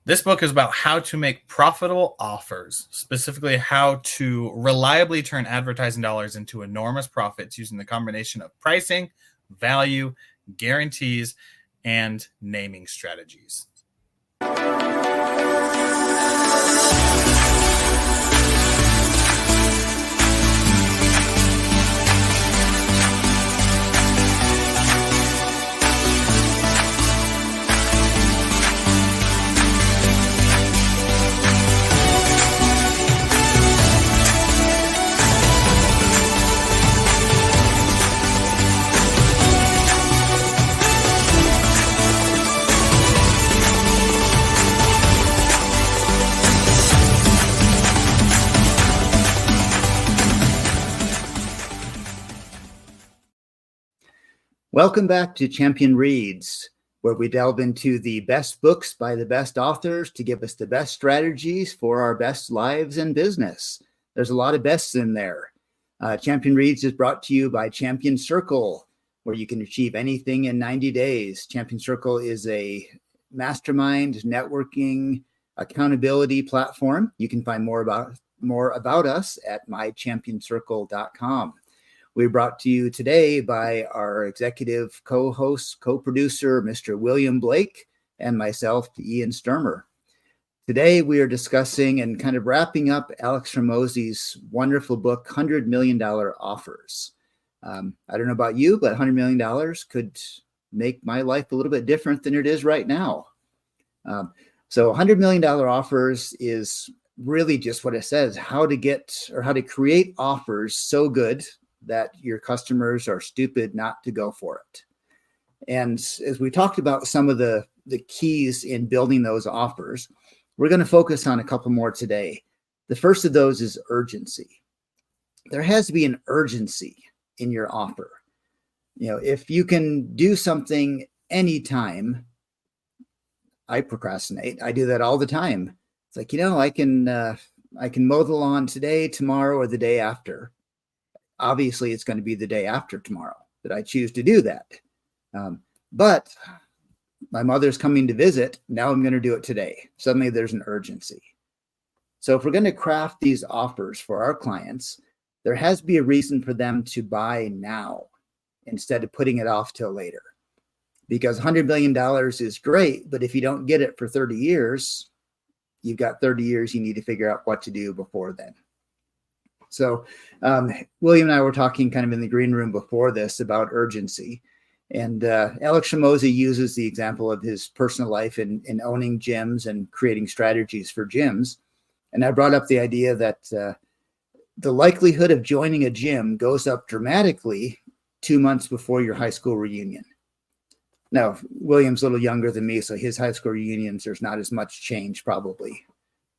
This book is about how to make profitable offers, specifically how to reliably turn advertising dollars into enormous profits using the combination of pricing, value, guarantees, and naming strategies. Welcome back to Champion Reads, where we delve into the best books by the best authors to give us the best strategies for our best lives and business. There's a lot of bests in there. Champion Reads is brought to you by Champion Circle, where you can achieve anything in 90 days. Champion Circle is a mastermind networking accountability platform. You can find more about us at mychampioncircle.com. We're brought to you today by our executive co-host, co-producer, Mr. William Blake, and myself, Ian Sturmer. Today, we are discussing and kind of wrapping up Alex Hormozi's wonderful book, $100 Million Offers. I don't know about you, but $100 million could make my life a little bit different than it is right now. So $100 million offers is really just what it says, how to create offers so good that your customers are stupid not to go for it. And as we talked about some of the keys in building those offers, we're going to focus on a couple more today. The first of those is urgency. There has to be an urgency in your offer. You know, if you can do something anytime, I procrastinate. I do that all the time. It's like, I can mow the lawn today, tomorrow, or the day after. Obviously, it's going to be the day after tomorrow that I choose to do that. But my mother's coming to visit. Now I'm going to do it today. Suddenly there's an urgency. So if we're going to craft these offers for our clients, there has to be a reason for them to buy now instead of putting it off till later. Because $100 million is great, but if you don't get it for 30 years, you've got 30 years you need to figure out what to do before then. So William and I were talking kind of in the green room before this about urgency. And Alex Hormozi uses the example of his personal life in owning gyms and creating strategies for gyms. And I brought up the idea that the likelihood of joining a gym goes up dramatically 2 months before your high school reunion. Now, William's a little younger than me, so his high school reunions, there's not as much change probably.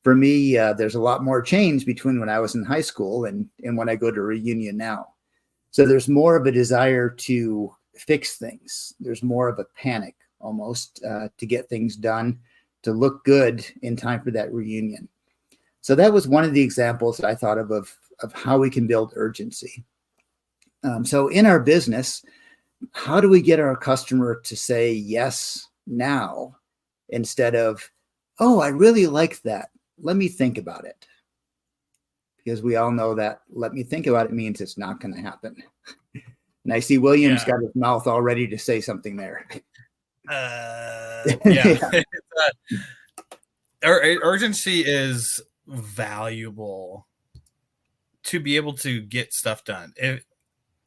For me, there's a lot more change between when I was in high school and when I go to a reunion now. So there's more of a desire to fix things. There's more of a panic almost to get things done, to look good in time for that reunion. So that was one of the examples that I thought of how we can build urgency. So in our business, how do we get our customer to say yes now instead of, oh, I really like that. Let me think about it. Because we all know that let me think about it means it's not going to happen. And I see William's got his mouth all ready to say something there. Urgency is valuable to be able to get stuff done.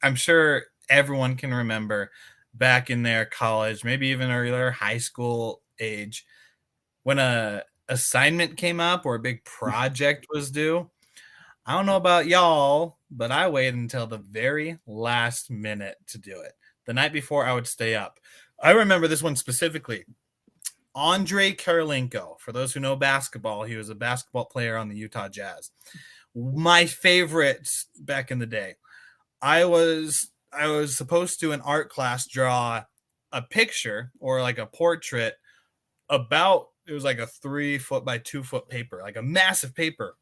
I'm sure everyone can remember back in their college, maybe even earlier high school age, when a assignment came up or a big project was due. I don't know about y'all, but I waited until the very last minute to do it. The night before, I would stay up. I remember this one specifically. Andre Kirilenko, for those who know basketball, he was a basketball player on the Utah Jazz. My favorite back in the day. I was supposed to, in art class, draw a picture or like a portrait about, it was like a 3 foot by 2 foot paper, like a massive paper.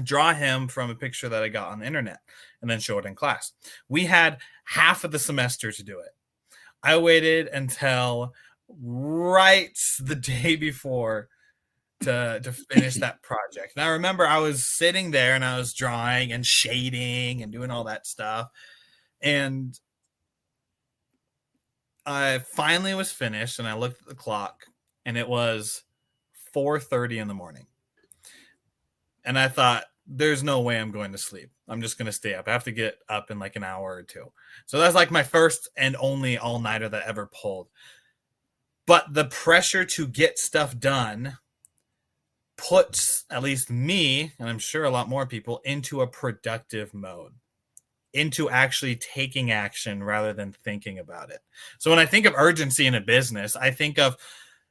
Draw him from a picture that I got on the internet and then show it in class. We had half of the semester to do it. I waited until right the day before to finish that project. And I remember I was sitting there and I was drawing and shading and doing all that stuff. And I finally was finished and I looked at the clock and it was 4:30 in the morning. And I thought, there's no way I'm going to sleep. I'm just going to stay up. I have to get up in like an hour or two. So that's like my first and only all-nighter that I ever pulled. But the pressure to get stuff done puts at least me, and I'm sure a lot more people, into a productive mode, into actually taking action rather than thinking about it. So when I think of urgency in a business, I think of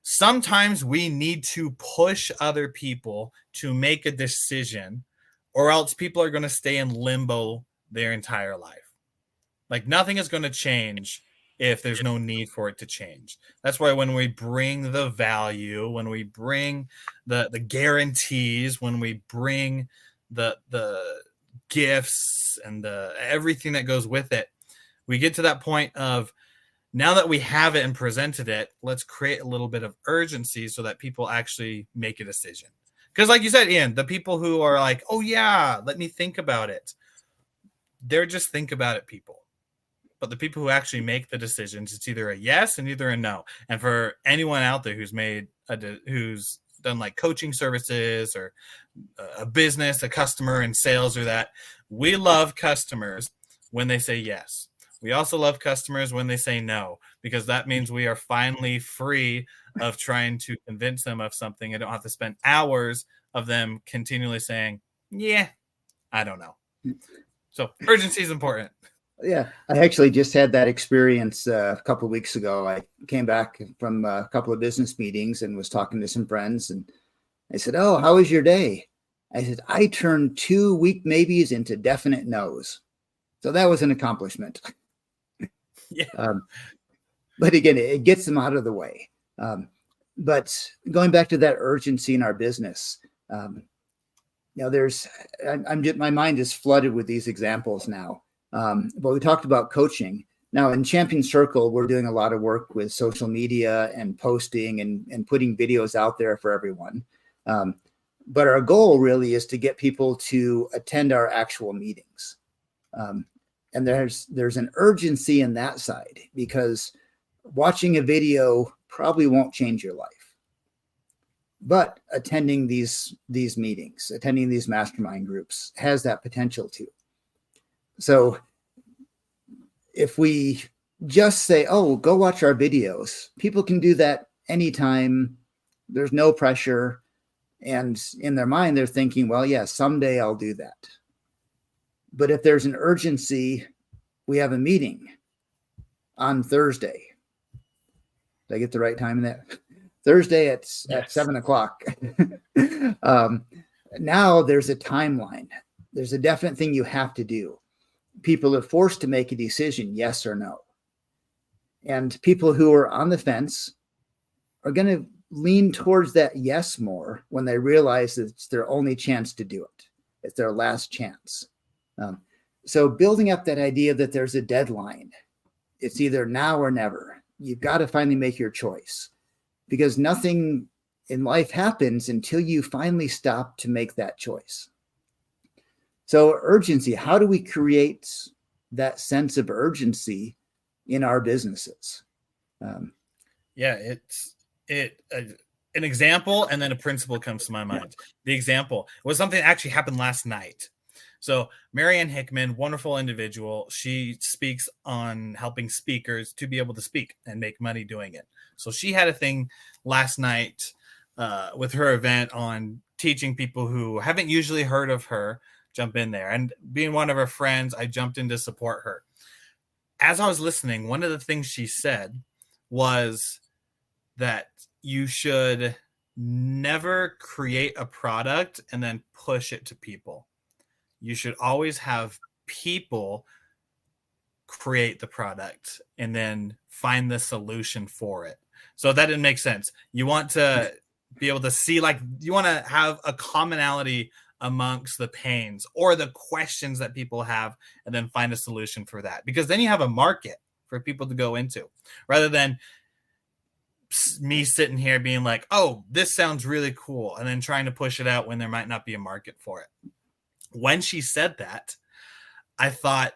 sometimes we need to push other people to make a decision, or else people are going to stay in limbo their entire life. Like nothing is going to change if there's no need for it to change. That's why when we bring the value, when we bring the guarantees, when we bring the gifts and the everything that goes with it, we get to that point of, now that we have it and presented it, let's create a little bit of urgency so that people actually make a decision. Because like you said, Ian, the people who are like, oh yeah, let me think about it, they're just think about it people. But the people who actually make the decisions, it's either a yes and either a no. And for anyone out there who's done like coaching services or a business, a customer in sales or that, we love customers when they say yes. We also love customers when they say no, because that means we are finally free of trying to convince them of something. I don't have to spend hours of them continually saying, yeah, I don't know. So urgency is important. Yeah, I actually just had that experience a couple of weeks ago. I came back from a couple of business meetings and was talking to some friends, and I said, oh, how was your day? I said, I turned 2 weak maybes into definite no's. So that was an accomplishment. Yeah. But again, it gets them out of the way. But going back to that urgency in our business, my mind is flooded with these examples now. But we talked about coaching. Now in Champion Circle, we're doing a lot of work with social media and posting and putting videos out there for everyone. But our goal really is to get people to attend our actual meetings. And there's an urgency in that side, because watching a video probably won't change your life. But attending these meetings, attending these mastermind groups has that potential to. So if we just say, oh, go watch our videos, people can do that anytime. There's no pressure. And in their mind, they're thinking, well, yeah, someday I'll do that. But if there's an urgency, we have a meeting on Thursday. Did I get the right time in that? Thursday at 7:00. Now there's a timeline. There's a definite thing you have to do. People are forced to make a decision, yes or no. And people who are on the fence are going to lean towards that yes more when they realize that it's their only chance to do it. It's their last chance. So building up that idea that there's a deadline, it's either now or never. You've got to finally make your choice, because nothing in life happens until you finally stop to make that choice. So urgency, how do we create that sense of urgency in our businesses? An example and then a principle comes to my mind. The example was something that actually happened last night. So Marianne Hickman, wonderful individual. She speaks on helping speakers to be able to speak and make money doing it. So she had a thing last night with her event on teaching people who haven't usually heard of her, jump in there. And being one of her friends, I jumped in to support her. As I was listening, one of the things she said was that you should never create a product and then push it to people. You should always have people create the product and then find the solution for it. So that didn't make sense. You want to be able to see, like, you want to have a commonality amongst the pains or the questions that people have, and then find a solution for that. Because then you have a market for people to go into, rather than me sitting here being like, oh, this sounds really cool, and then trying to push it out when there might not be a market for it. When she said that, I thought,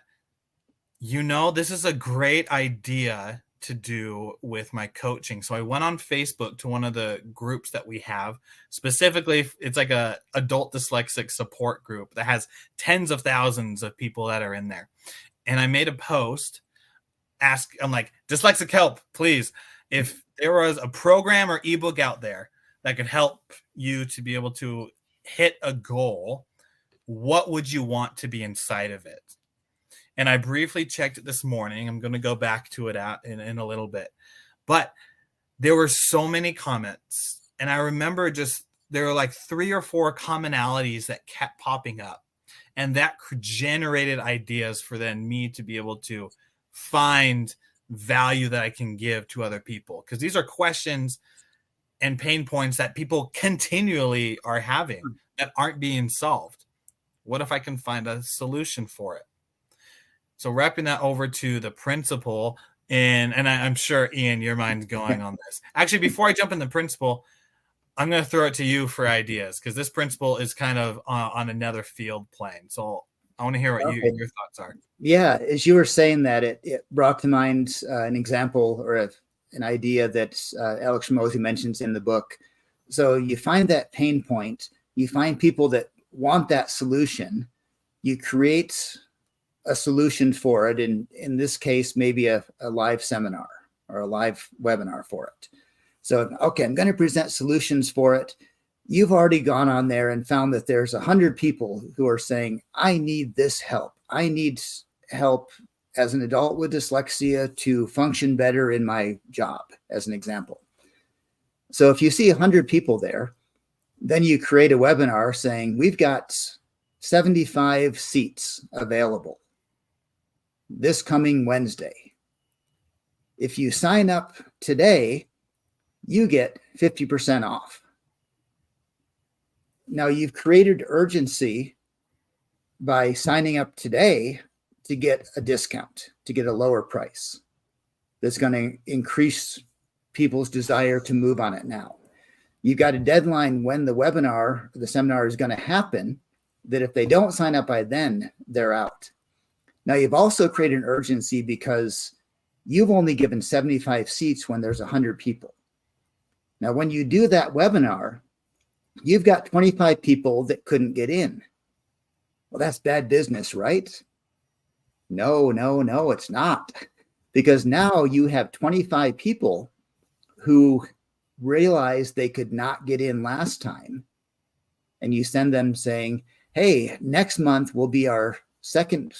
this is a great idea to do with my coaching. So I went on Facebook to one of the groups that we have. Specifically, it's like a adult dyslexic support group that has tens of thousands of people that are in there. And I made a post. I'm like, dyslexic help, please. If there was a program or ebook out there that could help you to be able to hit a goal, what would you want to be inside of it? And I briefly checked it this morning. I'm going to go back to it in a little bit. But there were so many comments. And I remember there were like 3 or 4 commonalities that kept popping up. And that generated ideas for then me to be able to find value that I can give to other people. Because these are questions and pain points that people continually are having that aren't being solved. What if I can find a solution for it? So wrapping that over to the principle, and I'm sure, Ian, your mind's going on this. Actually, before I jump in the principle, I'm going to throw it to you for ideas, because this principle is kind of on another field plane. So I want to hear what your thoughts are. Yeah, as you were saying that, it brought to mind an example or an idea that Alex Hormozi mentions in the book. So you find that pain point, you find people that want that solution, you create a solution for it. In this case, maybe a live seminar or a live webinar for it. So, okay, I'm going to present solutions for it. You've already gone on there and found that there's 100 people who are saying, I need this help. I need help as an adult with dyslexia to function better in my job, as an example. So if you see 100 people there, then you create a webinar saying, we've got 75 seats available this coming Wednesday. If you sign up today, you get 50% off. Now you've created urgency by signing up today to get a discount, to get a lower price. That's going to increase people's desire to move on it now. You've got a deadline when the webinar, the seminar is going to happen, that if they don't sign up by then, they're out. Now, you've also created an urgency because you've only given 75 seats when there's 100 people. Now, when you do that webinar, you've got 25 people that couldn't get in. Well, that's bad business, right? No, it's not. Because now you have 25 people who realized they could not get in last time. And you send them saying, hey, next month will be our second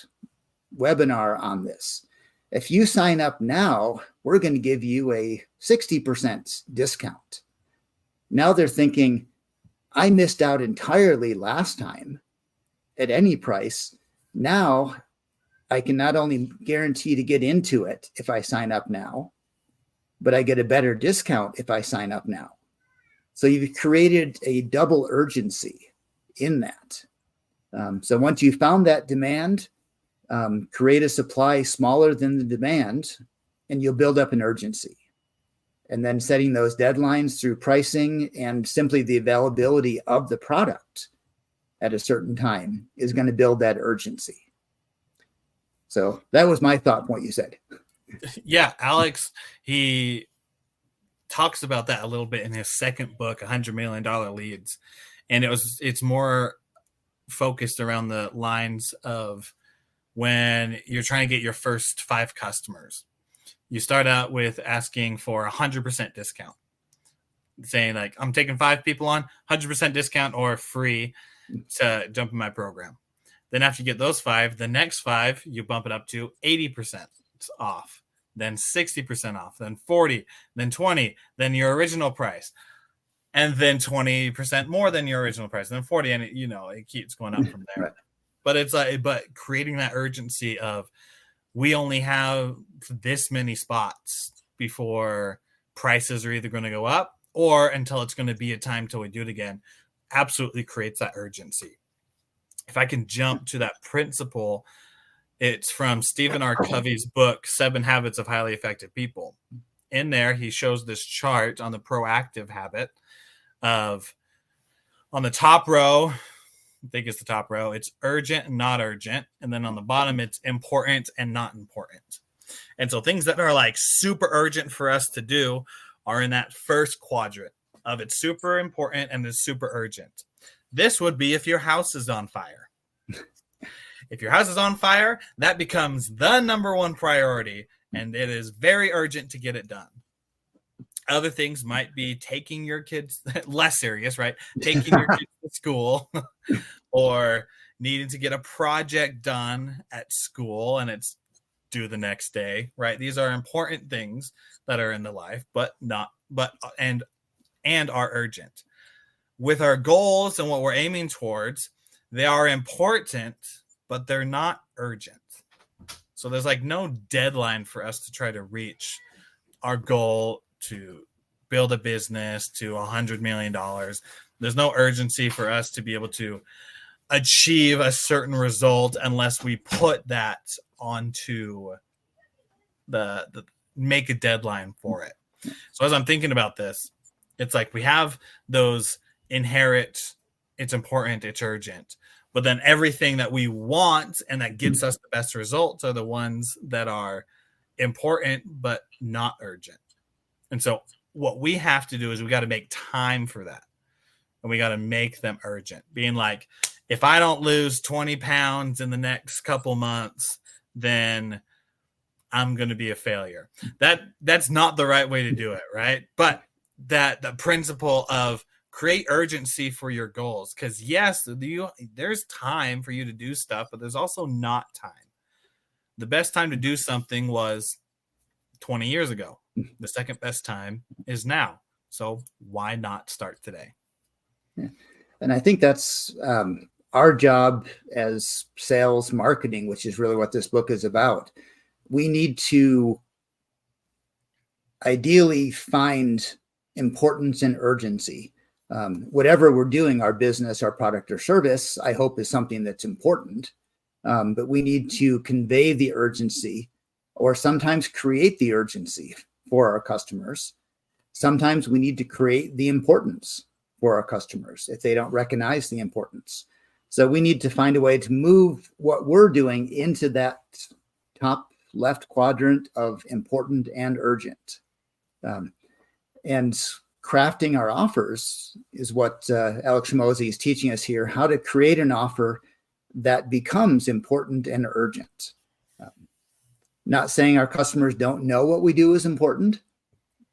webinar on this. If you sign up now, we're going to give you a 60% discount. Now they're thinking, I missed out entirely last time at any price. Now I can not only guarantee to get into it if I sign up now, but I get a better discount if I sign up now. So you've created a double urgency in that. So once you found that demand, create a supply smaller than the demand, and you'll build up an urgency. And then setting those deadlines through pricing and simply the availability of the product at a certain time is going to build that urgency. So that was my thought, what you said. Yeah, Alex, he talks about that a little bit in his second book, $100 Million Leads. And it's more focused around the lines of when you're trying to get your first 5 customers. You start out with asking for 100% discount, saying like, I'm taking 5 people on, 100% discount or free to jump in my program. Then after you get those 5, the next 5, you bump it up to 80% off, then 60% off, then 40, then 20, then your original price, and then 20% more than your original price, then 40, and it keeps going up from there. Right. But creating that urgency of, we only have this many spots before prices are either going to go up or until it's going to be a time till we do it again, absolutely creates that urgency. If I can jump to that principle, it's from Stephen R. Covey's book, 7 Habits of Highly Effective People. in there, he shows this chart on the proactive habit of, on the top row, I think it's the top row, it's urgent and not urgent. And then on the bottom, it's important and not important. And so things that are like super urgent for us to do are in that first quadrant of it's super important and it's super urgent. This would be if your house is on fire. If your house is on fire, that becomes the number one priority, and it is very urgent to get it done. Other things might be taking your kids, less serious, right? Taking your kids to school, or needing to get a project done at school and it's due the next day, right? These are important things that are in the life, and are urgent. With our goals and what we're aiming towards, they are important, but they're not urgent. So there's like no deadline for us to try to reach our goal to build a business to $100 million. There's no urgency for us to be able to achieve a certain result unless we put that onto the make a deadline for it. So as I'm thinking about this, it's like we have those inherent, it's important, it's urgent, but then everything that we want and that gets us the best results are the ones that are important but not urgent. And so what we have to do is we got to make time for that, and we got to make them urgent, being like, if I don't lose 20 pounds in the next couple months, then I'm going to be a failure. That's not the right way to do it, right? But that the principle of create urgency for your goals, because yes, there's time for you to do stuff, but there's also not time. The best time to do something was 20 years ago. The second best time is now. So why not start today? Yeah. And I think that's our job as sales marketing, which is really what this book is about. We need to ideally find importance and urgency. Whatever we're doing, our business, our product or service, I hope is something that's important. But we need to convey the urgency, or sometimes create the urgency for our customers. Sometimes we need to create the importance for our customers if they don't recognize the importance. So we need to find a way to move what we're doing into that top left quadrant of important and urgent. And crafting our offers is what Alex Hormozi is teaching us here, how to create an offer that becomes important and urgent. Not saying our customers don't know what we do is important,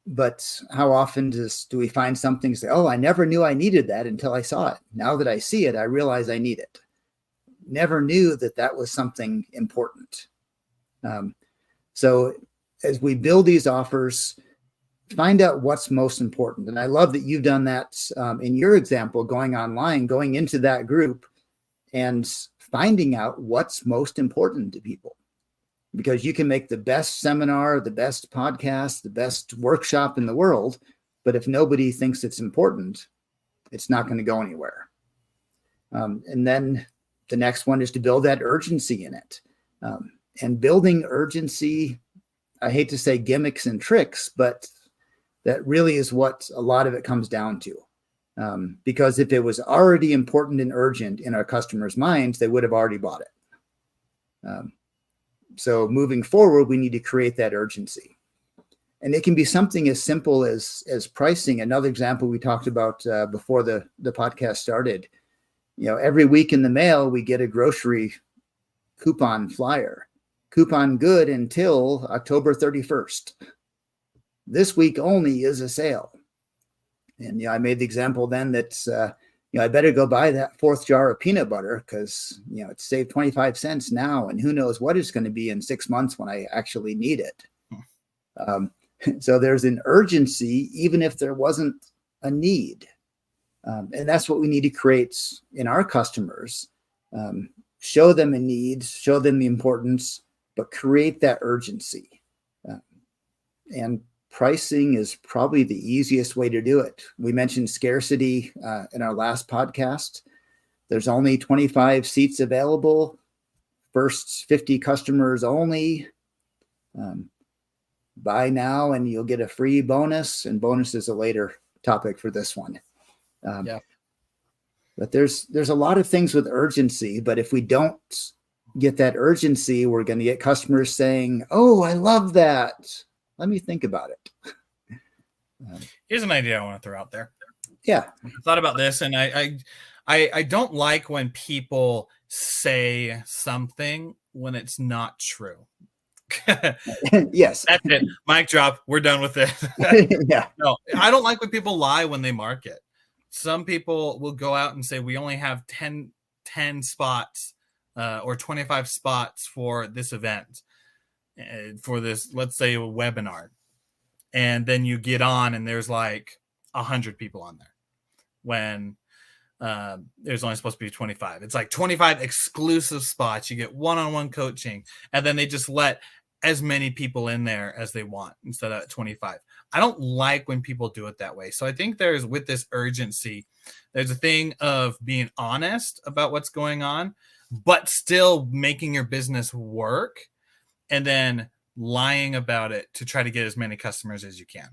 but how often do we find something and say, oh, I never knew I needed that until I saw it. Now that I see it, I realize I need it. Never knew that was something important. So as we build these offers, find out what's most important. And I love that you've done that in your example, going online, going into that group and finding out what's most important to people. Because you can make the best seminar, the best podcast, the best workshop in the world, but if nobody thinks it's important, it's not going to go anywhere. And then the next one is to build that urgency in it. And building urgency, I hate to say gimmicks and tricks, but that really is what a lot of it comes down to. Because if it was already important and urgent in our customers' minds, they would have already bought it. So moving forward, we need to create that urgency. And it can be something as simple as pricing. Another example we talked about before the podcast started. Every week in the mail, we get a grocery coupon flyer. Coupon good until October 31st. This week only is a sale. And I made the example then that I better go buy that fourth jar of peanut butter because it's saved 25 cents now, and who knows what it's going to be in 6 months when I actually need it. So there's an urgency, even if there wasn't a need. And that's what we need to create in our customers. Show them a need, show them the importance, but create that urgency. And pricing is probably the easiest way to do it. We mentioned scarcity in our last podcast. There's only 25 seats available, first 50 customers only. buy now and you'll get a free bonus, and bonus is a later topic for this one. Yeah. But there's a lot of things with urgency, but if we don't get that urgency, we're going to get customers saying, "Oh, I love that. Let me think about it." Here's an idea I want to throw out there. Yeah. I thought about this, and I don't like when people say something when it's not true. Yes. That's it. Mic drop. We're done with it. Yeah. No, I don't like when people lie when they market. Some people will go out and say, we only have 10 spots or 25 spots for this event, for this, let's say, a webinar. And then you get on and there's like 100 people on there when there's only supposed to be 25. It's like 25 exclusive spots. You get one-on-one coaching, and then they just let as many people in there as they want instead of 25. I don't like when people do it that way. So I think with this urgency, there's a thing of being honest about what's going on, but still making your business work, and then lying about it to try to get as many customers as you can.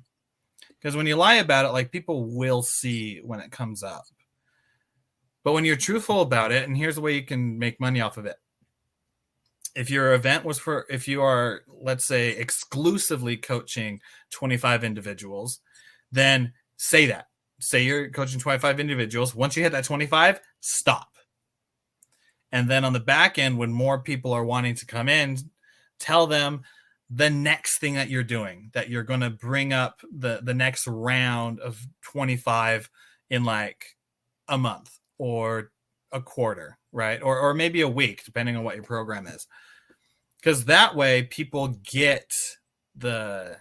Because when you lie about it, like, people will see when it comes up. But when you're truthful about it, and here's the way you can make money off of it. If your event was if you are, let's say, exclusively coaching 25 individuals, then say that. Say you're coaching 25 individuals. Once you hit that 25, stop. And then on the back end, when more people are wanting to come in, tell them the next thing that you're doing, that you're going to bring up the next round of 25 in like a month or a quarter, right? Or maybe a week, depending on what your program is. Because that way people get that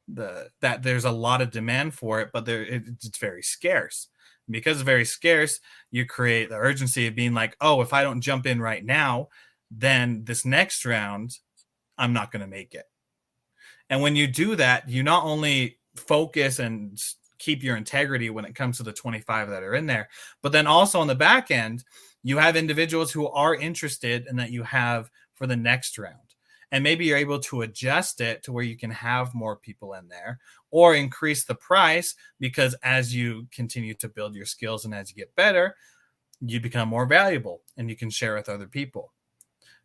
there's a lot of demand for it, but it's very scarce. And because it's very scarce, you create the urgency of being like, oh, if I don't jump in right now, then this next round, I'm not going to make it. And when you do that, you not only focus and keep your integrity when it comes to the 25 that are in there, but then also on the back end, you have individuals who are interested and that you have for the next round. And maybe you're able to adjust it to where you can have more people in there, or increase the price, because as you continue to build your skills and as you get better, you become more valuable and you can share with other people.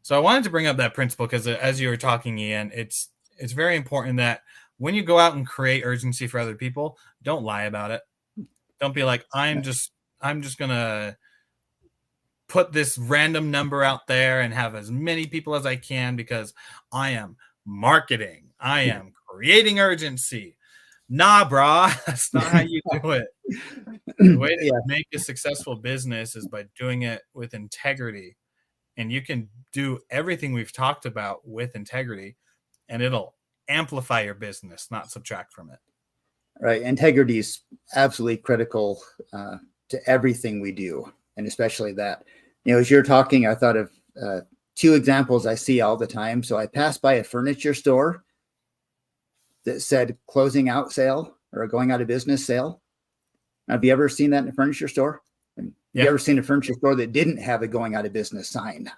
So I wanted to bring up that principle because as you were talking, Ian, it's very important that when you go out and create urgency for other people, don't lie about it. Don't be like, I'm just going to put this random number out there and have as many people as I can because I am marketing. I am creating urgency. Nah, brah. That's not how you do it. The way to make a successful business is by doing it with integrity. And you can do everything we've talked about with integrity, and it'll amplify your business, not subtract from it. Right. Integrity is absolutely critical to everything we do, and especially that. As you're talking, I thought of two examples I see all the time. So I passed by a furniture store that said closing out sale or going out of business sale. Have you ever seen that in a furniture store? Have you ever seen a furniture store that didn't have a going out of business sign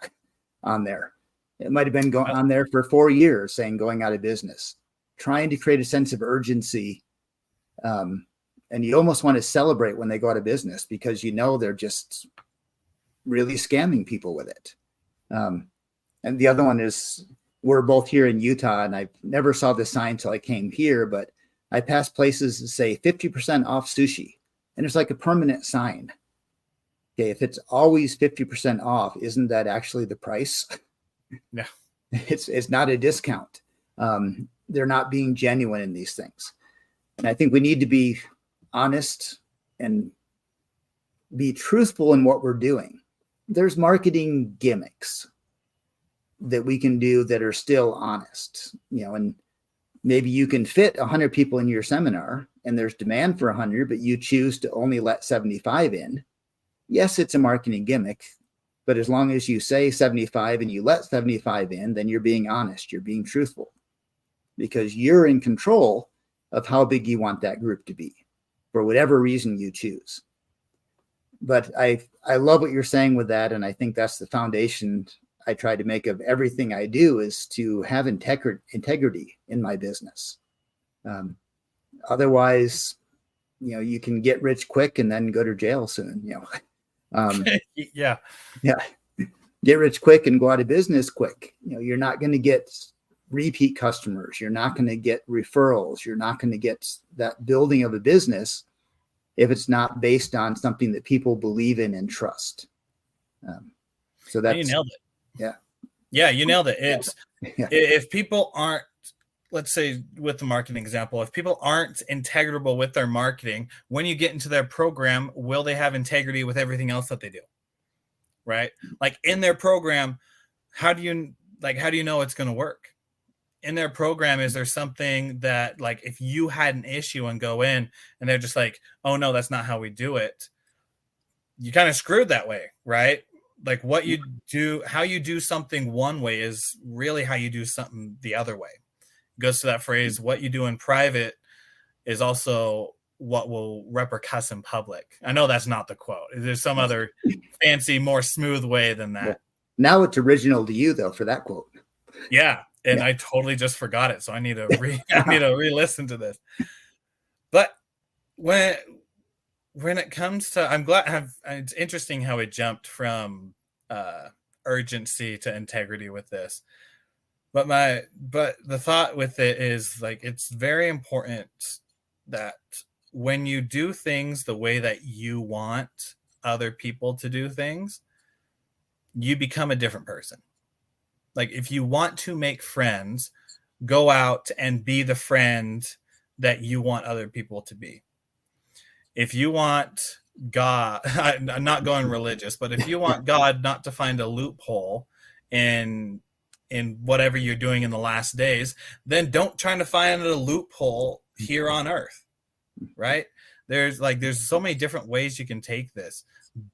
on there? It might have been going on there for 4 years saying going out of business, trying to create a sense of urgency. And you almost want to celebrate when they go out of business because they're just really scamming people with it. And the other one is, we're both here in Utah, and I never saw this sign till I came here, but I passed places that say 50% off sushi, and it's like a permanent sign. Okay, if it's always 50% off, isn't that actually the price? Yeah. It's not a discount. They're not being genuine in these things. And I think we need to be honest and be truthful in what we're doing. There's marketing gimmicks that we can do that are still honest, and maybe you can fit 100 people in your seminar and there's demand for 100, but you choose to only let 75 in. Yes, it's a marketing gimmick, but as long as you say 75 and you let 75 in, then you're being honest, you're being truthful, because you're in control of how big you want that group to be for whatever reason you choose. But I love what you're saying with that. And I think that's the foundation I try to make of everything I do is to have integrity in my business. Otherwise, you can get rich quick and then go to jail soon. Yeah. Get rich quick and go out of business quick. You're not going to get repeat customers. You're not going to get referrals. You're not going to get that building of a business if it's not based on something that people believe in and trust. So that's, you nailed it. Yeah, you nailed it. It's if people aren't, let's say with the marketing example, if people aren't integrable with their marketing, when you get into their program, will they have integrity with everything else that they do? Right? Like in their program, how do you know it's going to work? In their program, is there something that, like, if you had an issue and go in and they're just like, oh no, that's not how we do it, you kind of screwed that way, right? Like what you do, how you do something one way is really how you do something the other way. It goes to that phrase, what you do in private is also what will repercuss in public. I know that's not the quote. There's some other fancy, more smooth way than that. Now it's original to you though, for that quote. Yeah. And I totally just forgot it. So I need to re-listen to this. But when it comes to, I'm glad it's interesting how it jumped from urgency to integrity with this. But the thought with it is, like, it's very important that when you do things the way that you want other people to do things, you become a different person. Like, if you want to make friends, go out and be the friend that you want other people to be. If you want God, I'm not going religious, but if you want God not to find a loophole in whatever you're doing in the last days, then don't try to find a loophole here on earth, right? There's so many different ways you can take this.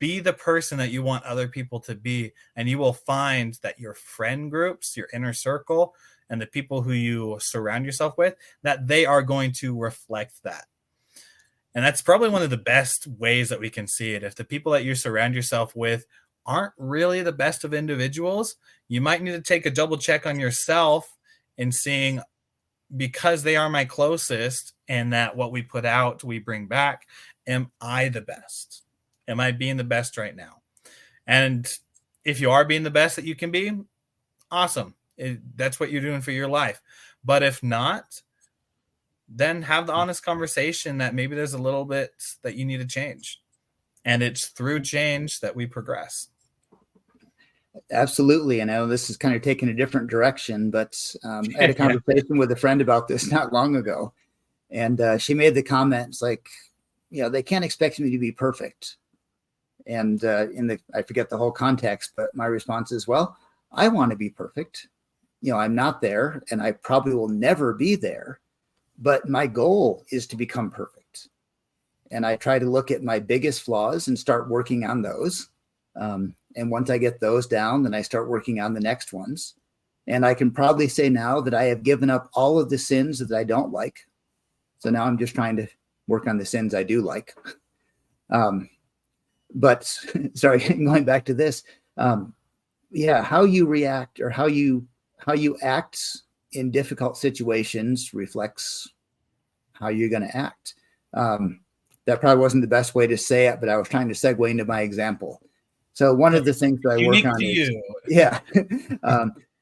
Be the person that you want other people to be, and you will find that your friend groups, your inner circle, and the people who you surround yourself with, that they are going to reflect that. And that's probably one of the best ways that we can see it. If the people that you surround yourself with aren't really the best of individuals, you might need to take a double check on yourself and seeing, because they are my closest and that what we put out, we bring back, am I the best? Am I being the best right now? And if you are being the best that you can be, awesome. That's what you're doing for your life. But if not, then have the honest conversation that maybe there's a little bit that you need to change. And it's through change that we progress. Absolutely. And I know this is kind of taking a different direction, but I had a conversation with a friend about this not long ago. And she made the comments like, they can't expect me to be perfect. And I forget the whole context, but my response is, well, I want to be perfect. I'm not there, and I probably will never be there. But my goal is to become perfect. And I try to look at my biggest flaws and start working on those. And once I get those down, then I start working on the next ones. And I can probably say now that I have given up all of the sins that I don't like. So now I'm just trying to work on the sins I do like. But sorry, going back to this, how you react or how you act in difficult situations reflects how you're going to act. That probably wasn't the best way to say it, but I was trying to segue into my example. So one of the things that I work on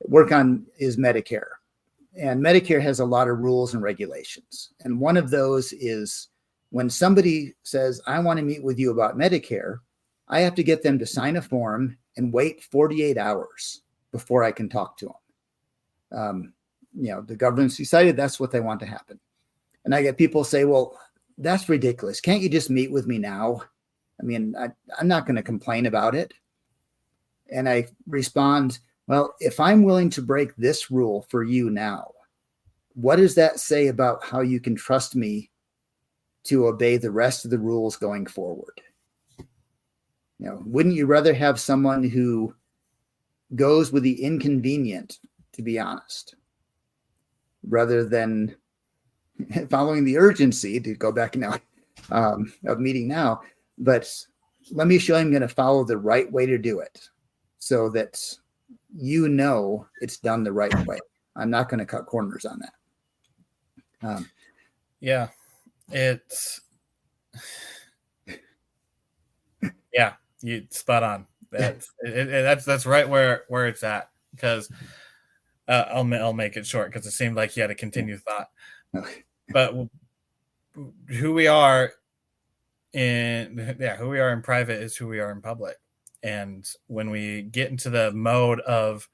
work on is Medicare. And Medicare has a lot of rules and regulations. And one of those is when somebody says, I want to meet with you about Medicare, I have to get them to sign a form and wait 48 hours before I can talk to them. The government's decided that's what they want to happen. And I get people say, well, that's ridiculous. Can't you just meet with me now? I mean, I'm not going to complain about it. And I respond, well, if I'm willing to break this rule for you now, what does that say about how you can trust me to obey the rest of the rules going forward? Wouldn't you rather have someone who goes with the inconvenient, to be honest, rather than following the urgency, to go back now of meeting now? But let me show you I'm going to follow the right way to do it so that you know it's done the right way. I'm not going to cut corners on that. Yeah, it's yeah, you spot on. That's right where it's at, because I'll make it short because it seemed like you had a continued thought. But who we are in private is who we are in public. And when we get into the mode of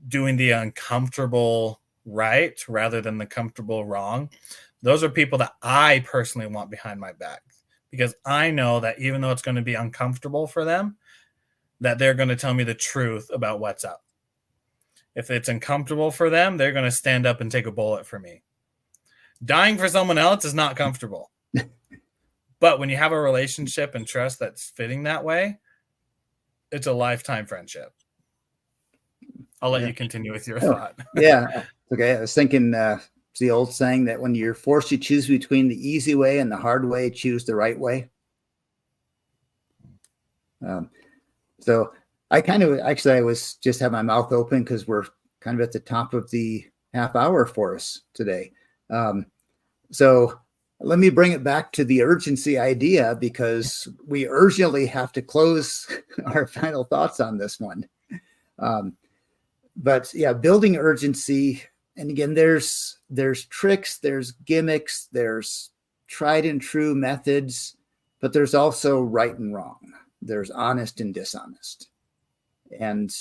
doing the uncomfortable right rather than the comfortable wrong, those are people that I personally want behind my back, because I know that even though it's going to be uncomfortable for them, that they're going to tell me the truth about what's up. If it's uncomfortable for them, they're going to stand up and take a bullet for me. Dying for someone else is not comfortable. But when you have a relationship and trust that's fitting that way, it's a lifetime friendship. I'll let you continue with your thought. Yeah. Okay. I was thinking, it's the old saying that when you're forced to choose between the easy way and the hard way, choose the right way. So I I was just had my mouth open because we're kind of at the top of the half hour for us today. So let me bring it back to the urgency idea, because we urgently have to close our final thoughts on this one. But yeah, building urgency. And again, there's tricks, there's gimmicks, there's tried and true methods, but there's also right and wrong. There's honest and dishonest. And,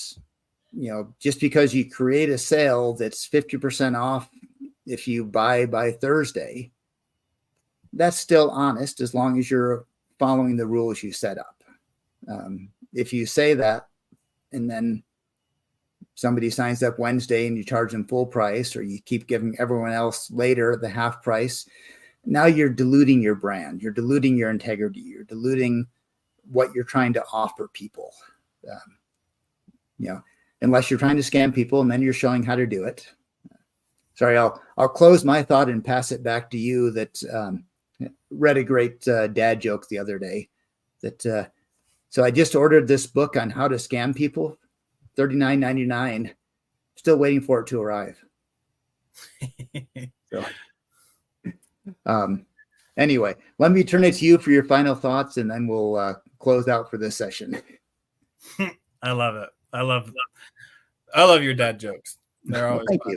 just because you create a sale that's 50% off if you buy by Thursday, that's still honest as long as you're following the rules you set up. If you say that and then somebody signs up Wednesday and you charge them full price, or you keep giving everyone else later the half price, now you're diluting your brand. You're diluting your integrity. You're diluting what you're trying to offer people. Unless you're trying to scam people, and then you're showing how to do it. Sorry, I'll close my thought and pass it back to you. That read a great dad joke the other day. So I just ordered this book on how to scam people, $39.99. Still waiting for it to arrive. So, anyway, let me turn it to you for your final thoughts, and then we'll close out for this session. I love it. I love your dad jokes. They're always Thank fun.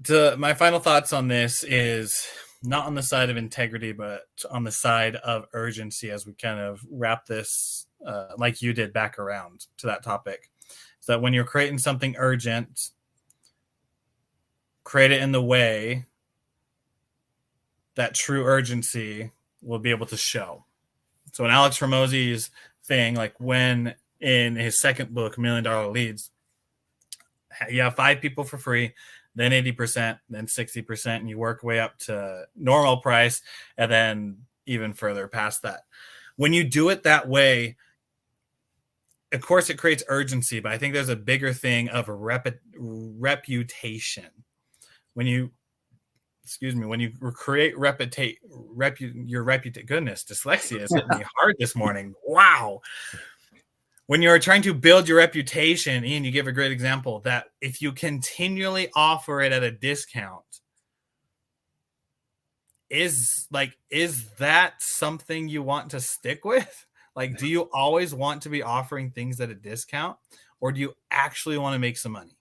You. My final thoughts on this is not on the side of integrity, but on the side of urgency, as we kind of wrap this, like you did, back around to that topic. So that when you're creating something urgent, create it in the way that true urgency will be able to show. So in Alex Hormozi's thing, like when in his second book, $1 Million Leads, you have 5 people for free, then 80%, then 60%, and you work way up to normal price, and then even further past that. When you do it that way, of course, it creates urgency, but I think there's a bigger thing of a reputation. When you create your reputation, goodness, dyslexia is hitting me hard this morning. Wow. When you're trying to build your reputation, Ian, you give a great example that if you continually offer it at a discount, is that something you want to stick with? Like, do you always want to be offering things at a discount, or do you actually want to make some money?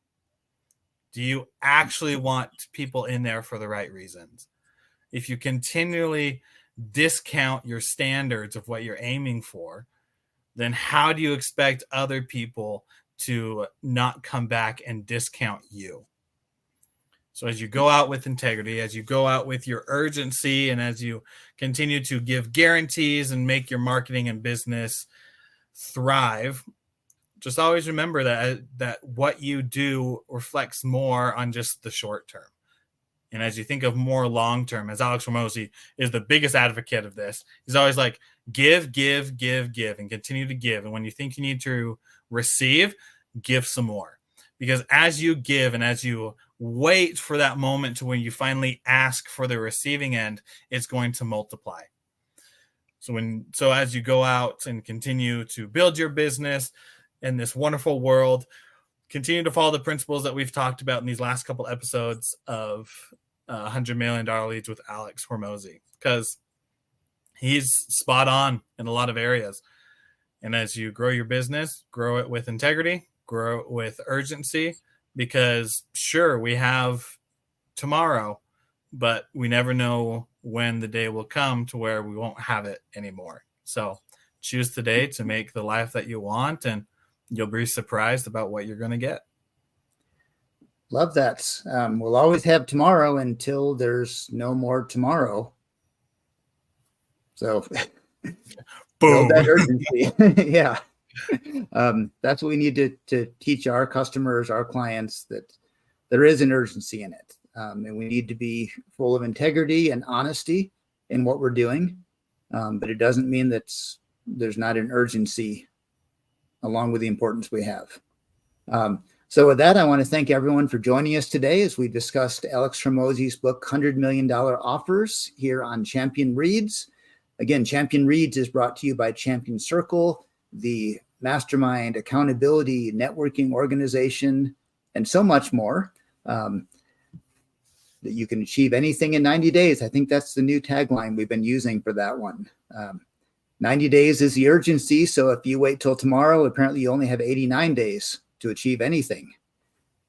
Do you actually want people in there for the right reasons? If you continually discount your standards of what you're aiming for, then how do you expect other people to not come back and discount you? So as you go out with integrity, as you go out with your urgency, and as you continue to give guarantees and make your marketing and business thrive, just always remember that what you do reflects more on just the short term. And as you think of more long term, as Alex Hormozi is the biggest advocate of this, he's always like, give, and continue to give. And when you think you need to receive, give some more. Because as you give and as you wait for that moment to when you finally ask for the receiving end, it's going to multiply. So as you go out and continue to build your business, in this wonderful world. Continue to follow the principles that we've talked about in these last couple episodes of $100 million Leads with Alex Hormozi, because he's spot on in a lot of areas. And as you grow your business, grow it with integrity, grow it with urgency, because sure, we have tomorrow, but we never know when the day will come to where we won't have it anymore. So choose today to make the life that you want, and you'll be surprised about what you're going to get. Love that. We'll always have tomorrow until there's no more tomorrow. So build that urgency. Yeah. That's what we need to teach our customers, our clients, that there is an urgency in it. And we need to be full of integrity and honesty in what we're doing. But it doesn't mean that there's not an urgency along with the importance we have. So with that, I want to thank everyone for joining us today as we discussed Alex Hormozi's book, $100 Million Offers, here on Champion Reads. Again, Champion Reads is brought to you by Champion Circle, the mastermind, accountability, networking organization, and so much more. That you can achieve anything in 90 days. I think that's the new tagline we've been using for that one. 90 days is the urgency. So if you wait till tomorrow, apparently you only have 89 days to achieve anything.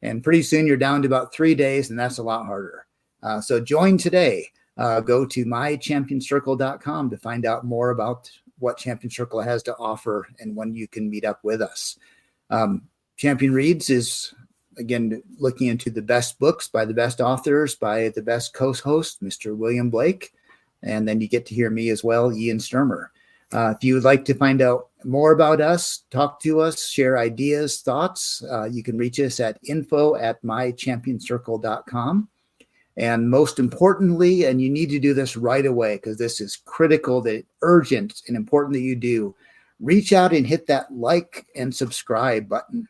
And pretty soon you're down to about 3 days, and that's a lot harder. So join today. Go to mychampionscircle.com to find out more about what Champion Circle has to offer and when you can meet up with us. Champion Reads is, again, looking into the best books by the best authors, by the best co-host, Mr. William Blake. And then you get to hear me as well, Ian Sturmer. If you would like to find out more about us, talk to us, share ideas, thoughts, you can reach us at info@mychampionscircle.com. And most importantly, and you need to do this right away because this is critical, that urgent and important that you do, reach out and hit that like and subscribe button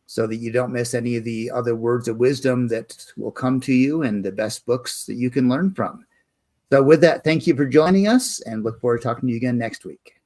so that you don't miss any of the other words of wisdom that will come to you and the best books that you can learn from. So with that, thank you for joining us, and look forward to talking to you again next week.